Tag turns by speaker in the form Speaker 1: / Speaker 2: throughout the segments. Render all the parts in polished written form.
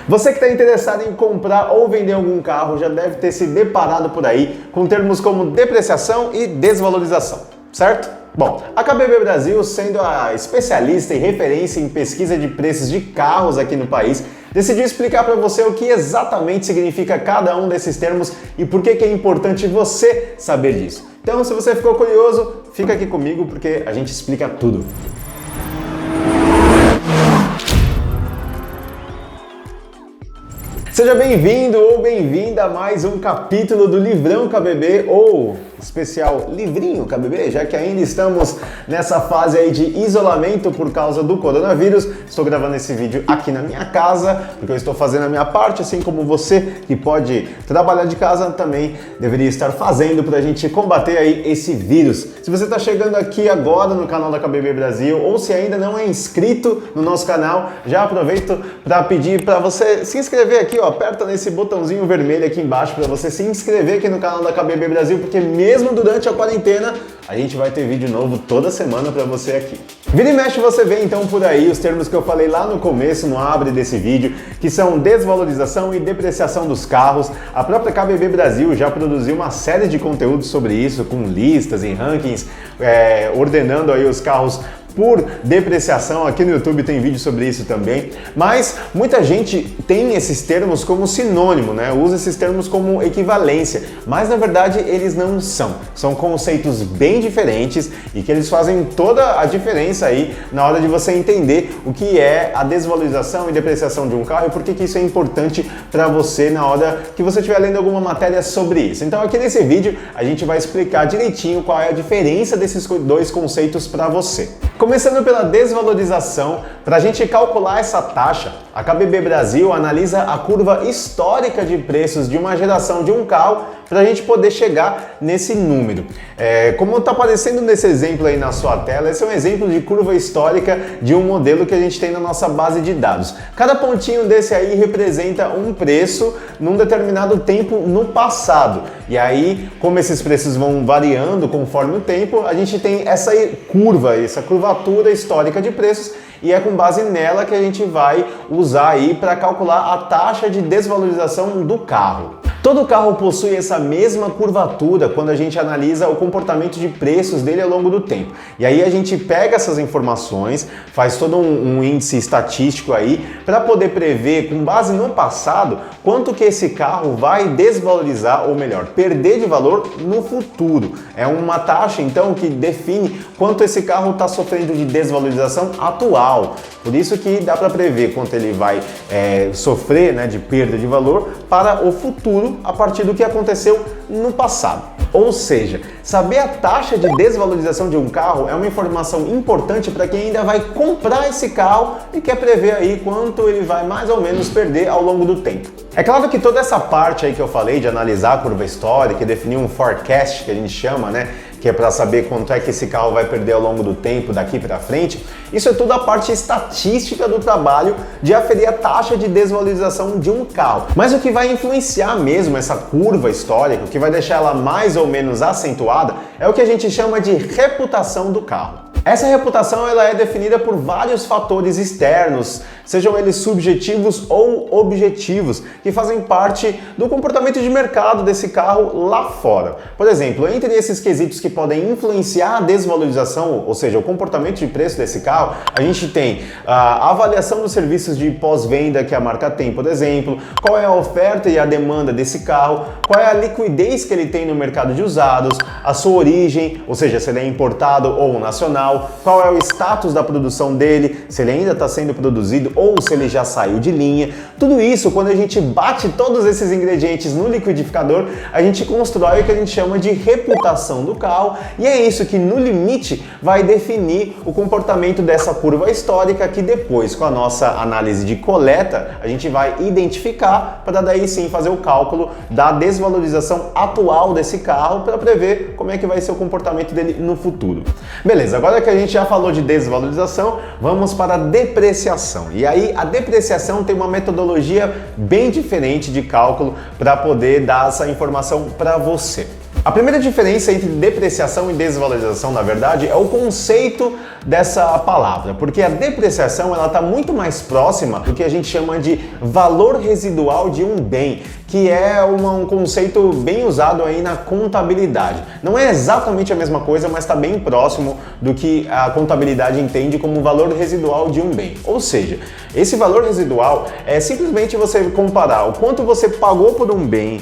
Speaker 1: Você que está interessado em comprar ou vender algum carro já deve ter se deparado por aí com termos como depreciação e desvalorização, certo? Bom, a KBB Brasil, sendo a especialista e referência em pesquisa de preços de carros aqui no país, decidiu explicar para você o que exatamente significa cada um desses termos e por que é importante você saber disso. Então, se você ficou curioso, fica aqui comigo porque a gente explica tudo. Seja bem-vindo ou bem-vinda a mais um capítulo do Livrão KBB ou especial Livrinho KBB, já que ainda estamos nessa fase aí de isolamento por causa do coronavírus. Estou gravando esse vídeo aqui na minha casa, porque eu estou fazendo a minha parte, assim como você que pode trabalhar de casa também deveria estar fazendo para a gente combater aí esse vírus. Se você está chegando aqui agora no canal da KBB Brasil ou se ainda não é inscrito no nosso canal, já aproveito para pedir para você se inscrever aqui, ó, aperta nesse botãozinho vermelho aqui embaixo para você se inscrever aqui no canal da KBB Brasil, porque mesmo durante a quarentena, a gente vai ter vídeo novo toda semana para você aqui. Vira e mexe você vê então por aí os termos que eu falei lá no começo, no abre desse vídeo, que são desvalorização e depreciação dos carros. A própria KBB Brasil já produziu uma série de conteúdos sobre isso, com listas e rankings, ordenando aí os carros por depreciação. Aqui no YouTube tem vídeo sobre isso também, mas muita gente tem esses termos como sinônimo, né? Usa esses termos como equivalência, mas na verdade eles não são. São conceitos bem diferentes e que eles fazem toda a diferença aí na hora de você entender o que é a desvalorização e depreciação de um carro e por que isso é importante para você na hora que você estiver lendo alguma matéria sobre isso. Então aqui nesse vídeo a gente vai explicar direitinho qual é a diferença desses dois conceitos para você. Começando pela desvalorização, para a gente calcular essa taxa, a KBB Brasil analisa a curva histórica de preços de uma geração de um carro para a gente poder chegar nesse número. Como está aparecendo nesse exemplo aí na sua tela, esse é um exemplo de curva histórica de um modelo que a gente tem na nossa base de dados. Cada pontinho desse aí representa um preço num determinado tempo no passado. E aí, como esses preços vão variando conforme o tempo, a gente tem essa curvatura histórica de preços e é com base nela que a gente vai usar aí para calcular a taxa de desvalorização do carro. Todo carro possui essa mesma curvatura quando a gente analisa o comportamento de preços dele ao longo do tempo. E aí a gente pega essas informações, faz todo um índice estatístico aí para poder prever, com base no passado, quanto que esse carro vai desvalorizar, ou melhor, perder de valor no futuro. É uma taxa, então, que define quanto esse carro está sofrendo de desvalorização atual. Por isso que dá para prever quanto ele vai sofrer, né, de perda de valor para o futuro, a partir do que aconteceu no passado. Ou seja, saber a taxa de desvalorização de um carro é uma informação importante para quem ainda vai comprar esse carro e quer prever aí quanto ele vai mais ou menos perder ao longo do tempo. É claro que toda essa parte aí que eu falei de analisar a curva histórica e definir um forecast, que a gente chama, né, que é para saber quanto é que esse carro vai perder ao longo do tempo, daqui para frente, isso é tudo a parte estatística do trabalho de aferir a taxa de desvalorização de um carro. Mas o que vai influenciar mesmo essa curva histórica, o que vai deixar ela mais ou menos acentuada, é o que a gente chama de reputação do carro. Essa reputação ela é definida por vários fatores externos, sejam eles subjetivos ou objetivos, que fazem parte do comportamento de mercado desse carro lá fora. Por exemplo, entre esses quesitos que podem influenciar a desvalorização, ou seja, o comportamento de preço desse carro, a gente tem a avaliação dos serviços de pós-venda que a marca tem, por exemplo, qual é a oferta e a demanda desse carro, qual é a liquidez que ele tem no mercado de usados, a sua origem, ou seja, se ele é importado ou nacional, qual é o status da produção dele, se ele ainda está sendo produzido ou se ele já saiu de linha. Tudo isso, quando a gente bate todos esses ingredientes no liquidificador, a gente constrói o que a gente chama de reputação do carro, e é isso que no limite vai definir o comportamento dessa curva histórica que depois, com a nossa análise de coleta, a gente vai identificar para daí sim fazer o cálculo da desvalorização atual desse carro para prever como é que vai ser o comportamento dele no futuro. Beleza, agora que a gente já falou de desvalorização, vamos para a depreciação. E aí a depreciação tem uma metodologia bem diferente de cálculo para poder dar essa informação para você. A primeira diferença entre depreciação e desvalorização, na verdade, é o conceito dessa palavra, porque a depreciação ela está muito mais próxima do que a gente chama de valor residual de um bem, que é um conceito bem usado aí na contabilidade. Não é exatamente a mesma coisa, mas está bem próximo do que a contabilidade entende como valor residual de um bem. Ou seja, esse valor residual é simplesmente você comparar o quanto você pagou por um bem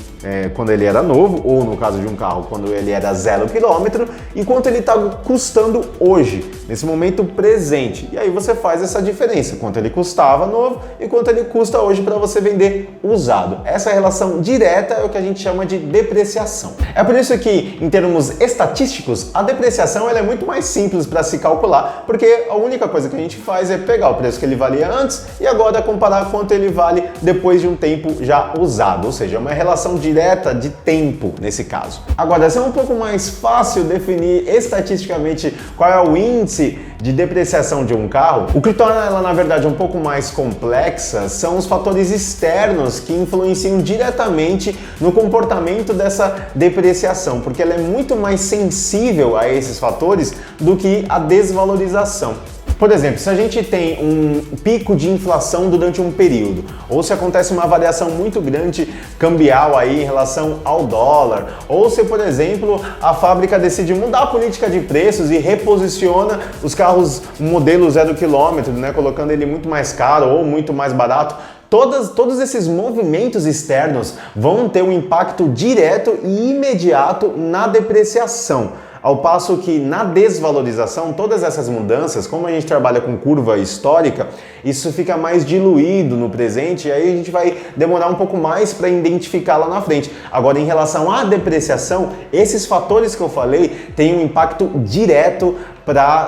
Speaker 1: quando ele era novo, ou no caso de um carro, quando ele era 0 km, e quanto ele está custando hoje, nesse momento presente. E aí você faz essa diferença, quanto ele custava novo e quanto ele custa hoje para você vender usado. Essa relação direta é o que a gente chama de depreciação. É por isso que, em termos estatísticos, a depreciação ela é muito mais simples para se calcular, porque a única coisa que a gente faz é pegar o preço que ele valia antes e agora comparar quanto ele vale depois de um tempo já usado, ou seja, é uma relação direta de tempo nesse caso. Agora, se é um pouco mais fácil definir estatisticamente qual é o índice de depreciação de um carro, o que torna ela na verdade um pouco mais complexa são os fatores externos que influenciam diretamente no comportamento dessa depreciação, porque ela é muito mais sensível a esses fatores do que a desvalorização. Por exemplo, se a gente tem um pico de inflação durante um período, ou se acontece uma variação muito grande cambial aí em relação ao dólar, ou se, por exemplo, a fábrica decide mudar a política de preços e reposiciona os carros modelo 0 km, né, colocando ele muito mais caro ou muito mais barato, todos esses movimentos externos vão ter um impacto direto e imediato na depreciação. Ao passo que na desvalorização, todas essas mudanças, como a gente trabalha com curva histórica, isso fica mais diluído no presente e aí a gente vai demorar um pouco mais para identificar lá na frente. Agora, em relação à depreciação, esses fatores que eu falei têm um impacto direto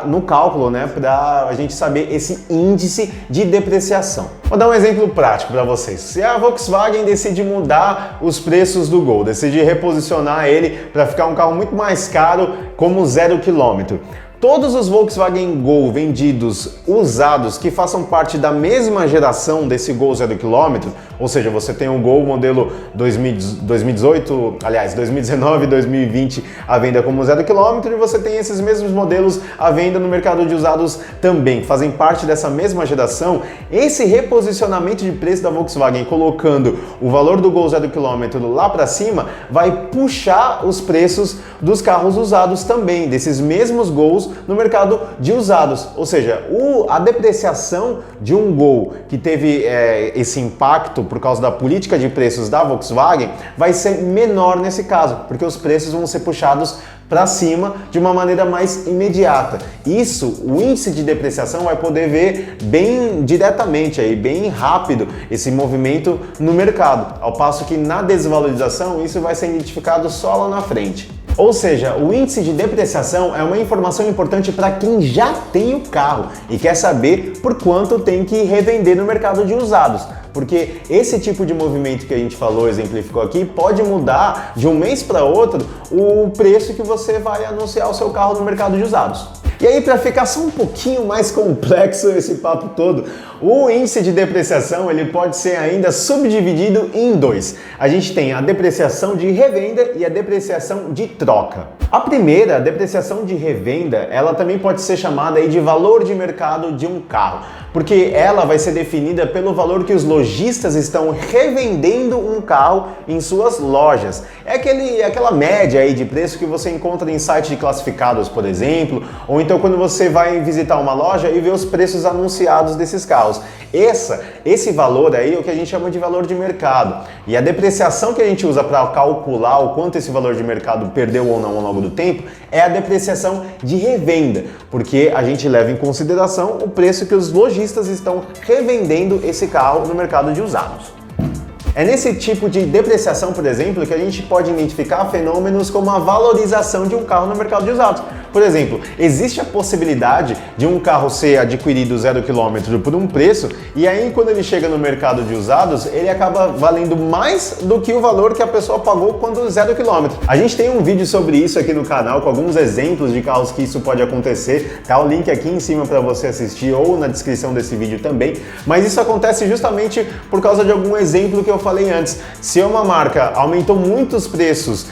Speaker 1: no cálculo, né, para a gente saber esse índice de depreciação. Vou dar um exemplo prático para vocês. Se a Volkswagen decide mudar os preços do Gol, decide reposicionar ele para ficar um carro muito mais caro como 0 km, todos os Volkswagen Gol vendidos usados que façam parte da mesma geração desse Gol 0 km, ou seja, você tem um Gol modelo 2018, aliás, 2019 e 2020 à venda como 0 km e você tem esses mesmos modelos à venda no mercado de usados também, que fazem parte dessa mesma geração. Esse reposicionamento de preço da Volkswagen, colocando o valor do Gol 0 km lá para cima, vai puxar os preços dos carros usados também, desses mesmos Gols no mercado de usados. Ou seja, a depreciação de um Gol que teve esse impacto por causa da política de preços da Volkswagen vai ser menor nesse caso, porque os preços vão ser puxados para cima de uma maneira mais imediata. Isso, o índice de depreciação vai poder ver bem diretamente, aí, bem rápido esse movimento no mercado, ao passo que na desvalorização isso vai ser identificado só lá na frente. Ou seja, o índice de depreciação é uma informação importante para quem já tem o carro e quer saber por quanto tem que revender no mercado de usados. Porque esse tipo de movimento que a gente falou, exemplificou aqui, pode mudar de um mês para outro o preço que você vai anunciar o seu carro no mercado de usados. E aí, para ficar só um pouquinho mais complexo esse papo todo, o índice de depreciação ele pode ser ainda subdividido em dois. A gente tem a depreciação de revenda e a depreciação de troca. A primeira, a depreciação de revenda, ela também pode ser chamada aí de valor de mercado de um carro, porque ela vai ser definida pelo valor que os lojistas estão revendendo um carro em suas lojas. É aquela média aí de preço que você encontra em sites de classificados, por exemplo, ou então quando você vai visitar uma loja e vê os preços anunciados desses carros. Esse valor aí é o que a gente chama de valor de mercado. E a depreciação que a gente usa para calcular o quanto esse valor de mercado perdeu ou não ao longo do tempo é a depreciação de revenda, porque a gente leva em consideração o preço que os lojistas estão revendendo esse carro no mercado de usados. É nesse tipo de depreciação, por exemplo, que a gente pode identificar fenômenos como a valorização de um carro no mercado de usados. Por exemplo, existe a possibilidade de um carro ser adquirido 0 km por um preço e aí quando ele chega no mercado de usados, ele acaba valendo mais do que o valor que a pessoa pagou quando 0 km. A gente tem um vídeo sobre isso aqui no canal com alguns exemplos de carros que isso pode acontecer. Tá o link aqui em cima para você assistir ou na descrição desse vídeo também. Mas isso acontece justamente por causa de algum exemplo que eu falei antes. Se uma marca aumentou muito os preços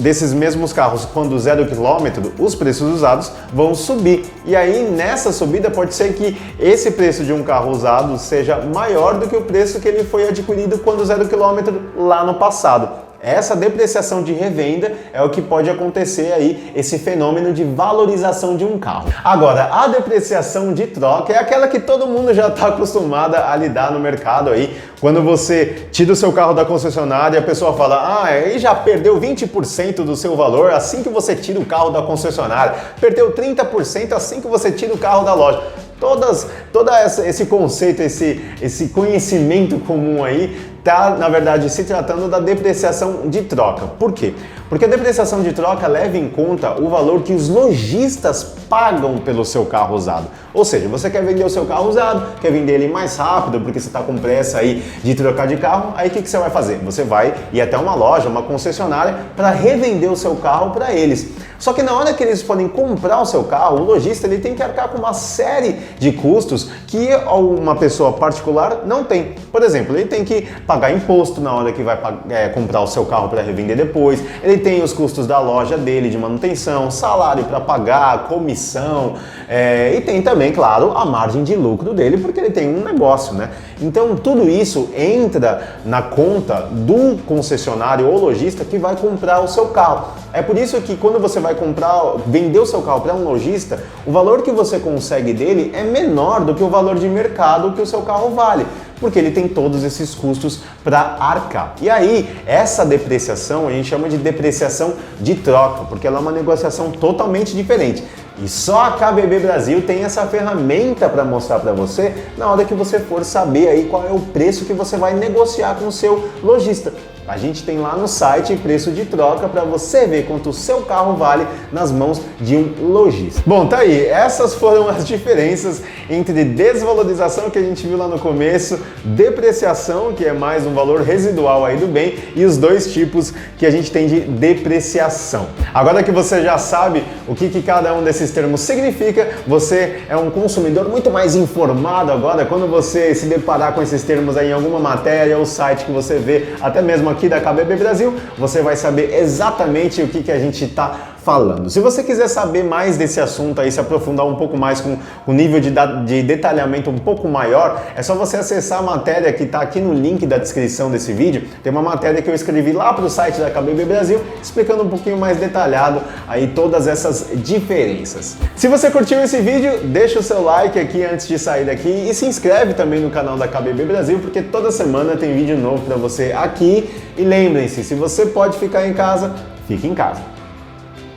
Speaker 1: desses mesmos carros quando 0 km, os preços usados vão subir. E aí nessa subida pode ser que esse preço de um carro usado seja maior do que o preço que ele foi adquirido quando 0 km lá no passado. Essa depreciação de revenda é o que pode acontecer aí, esse fenômeno de valorização de um carro. Agora, a depreciação de troca é aquela que todo mundo já está acostumado a lidar no mercado aí. Quando você tira o seu carro da concessionária, a pessoa fala, aí já perdeu 20% do seu valor assim que você tira o carro da concessionária, perdeu 30% assim que você tira o carro da loja. Todo esse conceito, esse conhecimento comum aí está, na verdade, se tratando da depreciação de troca. Por quê? Porque a depreciação de troca leva em conta o valor que os lojistas pagam pelo seu carro usado. Ou seja, você quer vender o seu carro usado, quer vender ele mais rápido porque você está com pressa aí de trocar de carro, aí o que você vai fazer? Você vai ir até uma loja, uma concessionária para revender o seu carro para eles. Só que na hora que eles podem comprar o seu carro, o lojista ele tem que arcar com uma série de custos que uma pessoa particular não tem. Por exemplo, ele tem que pagar imposto na hora que vai comprar o seu carro para revender depois, ele tem os custos da loja dele de manutenção, salário para pagar, comissão, e tem também, claro, a margem de lucro dele porque ele tem um negócio, né? Então tudo isso entra na conta do concessionário ou lojista que vai comprar o seu carro. É por isso que quando você vai vender o seu carro para um lojista, o valor que você consegue dele é menor do que o valor de mercado que o seu carro vale, porque ele tem todos esses custos para arcar. E aí, essa depreciação a gente chama de depreciação de troca, porque ela é uma negociação totalmente diferente. E só a KBB Brasil tem essa ferramenta para mostrar para você na hora que você for saber aí qual é o preço que você vai negociar com o seu lojista. A gente tem lá no site preço de troca para você ver quanto o seu carro vale nas mãos de um lojista. Bom, tá aí. Essas foram as diferenças entre desvalorização que a gente viu lá no começo, depreciação, que é mais um valor residual aí do bem, e os dois tipos que a gente tem de depreciação. Agora que você já sabe o que cada um desses termos significa, você é um consumidor muito mais informado agora quando você se deparar com esses termos aí em alguma matéria ou site que você vê, até mesmo aqui da KBB Brasil, você vai saber exatamente o que a gente está falando. Se você quiser saber mais desse assunto aí, se aprofundar um pouco mais com o nível de detalhamento um pouco maior, é só você acessar a matéria que está aqui no link da descrição desse vídeo. Tem uma matéria que eu escrevi lá para o site da KBB Brasil, explicando um pouquinho mais detalhado aí todas essas diferenças. Se você curtiu esse vídeo, deixa o seu like aqui antes de sair daqui e se inscreve também no canal da KBB Brasil, porque toda semana tem vídeo novo para você aqui. E lembrem-se, se você pode ficar em casa, fique em casa.